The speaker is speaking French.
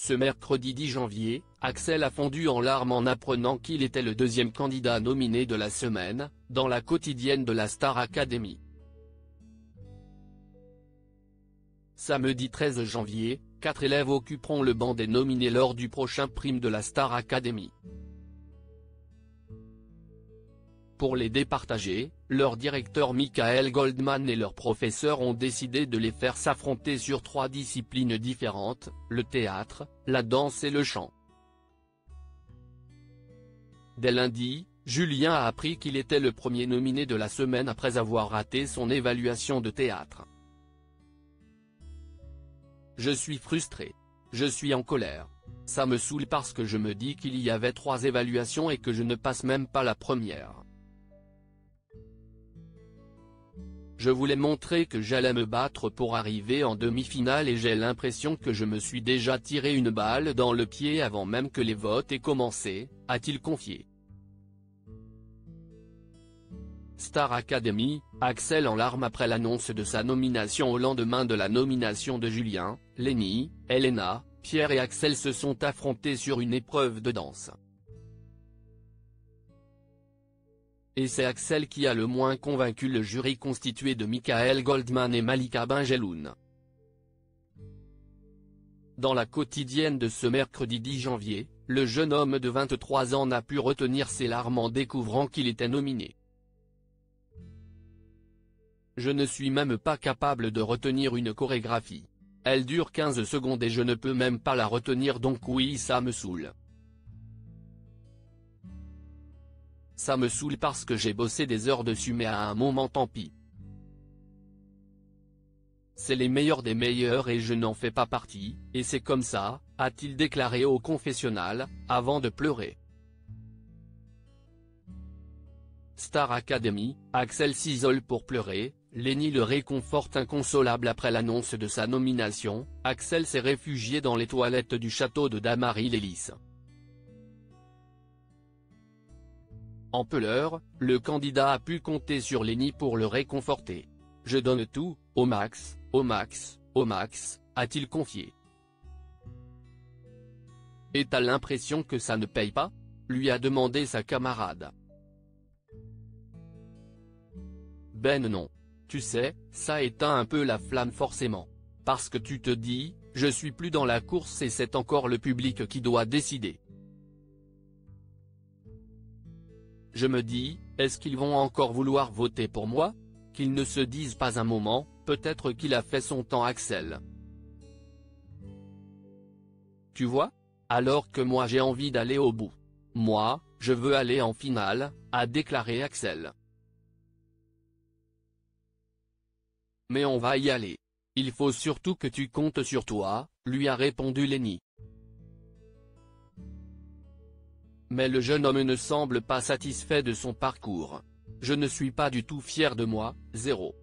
Ce mercredi 10 janvier, Axel a fondu en larmes en apprenant qu'il était le deuxième candidat nominé de la semaine, dans la quotidienne de la Star Academy. Samedi 13 janvier, 4 élèves occuperont le banc des nominés lors du prochain prime de la Star Academy. Pour les départager, leur directeur Michael Goldman et leurs professeurs ont décidé de les faire s'affronter sur 3 disciplines différentes, le théâtre, la danse et le chant. Dès lundi, Julien a appris qu'il était le premier nominé de la semaine après avoir raté son évaluation de théâtre. Je suis frustré. Je suis en colère. Ça me saoule parce que je me dis qu'il y avait 3 évaluations et que je ne passe même pas la première. Je voulais montrer que j'allais me battre pour arriver en demi-finale et j'ai l'impression que je me suis déjà tiré une balle dans le pied avant même que les votes aient commencé, a-t-il confié. Star Academy, Axel en larmes après l'annonce de sa nomination au lendemain de la nomination de Julien, Lenny, Elena, Pierre et Axel se sont affrontés sur une épreuve de danse. Et c'est Axel qui a le moins convaincu le jury constitué de Michael Goldman et Malika Benjeloun. Dans la quotidienne de ce mercredi 10 janvier, le jeune homme de 23 ans n'a pu retenir ses larmes en découvrant qu'il était nominé. Je ne suis même pas capable de retenir une chorégraphie. Elle dure 15 secondes et je ne peux même pas la retenir donc oui ça me saoule. Ça me saoule parce que j'ai bossé des heures dessus mais à un moment tant pis. C'est les meilleurs des meilleurs et je n'en fais pas partie, et c'est comme ça, a-t-il déclaré au confessionnal, avant de pleurer. Star Academy, Axel s'isole pour pleurer, Lenny le réconforte inconsolable après l'annonce de sa nomination, Axel s'est réfugié dans les toilettes du château de Damary-les-Lys. En pleurs, le candidat a pu compter sur Lenny pour le réconforter. « Je donne tout, au max, au max, au max », a-t-il confié. « Et t'as l'impression que ça ne paye pas ?» lui a demandé sa camarade. « Ben non. Tu sais, ça éteint un peu la flamme forcément. Parce que tu te dis, je suis plus dans la course et c'est encore le public qui doit décider. Je me dis, est-ce qu'ils vont encore vouloir voter pour moi? Qu'ils ne se disent pas un moment, peut-être qu'il a fait son temps Axel. Tu vois? Alors que moi j'ai envie d'aller au bout. Moi, je veux aller en finale, a déclaré Axel. Mais on va y aller. Il faut surtout que tu comptes sur toi, lui a répondu Lenny. Mais le jeune homme ne semble pas satisfait de son parcours. Je ne suis pas du tout fier de moi, 0.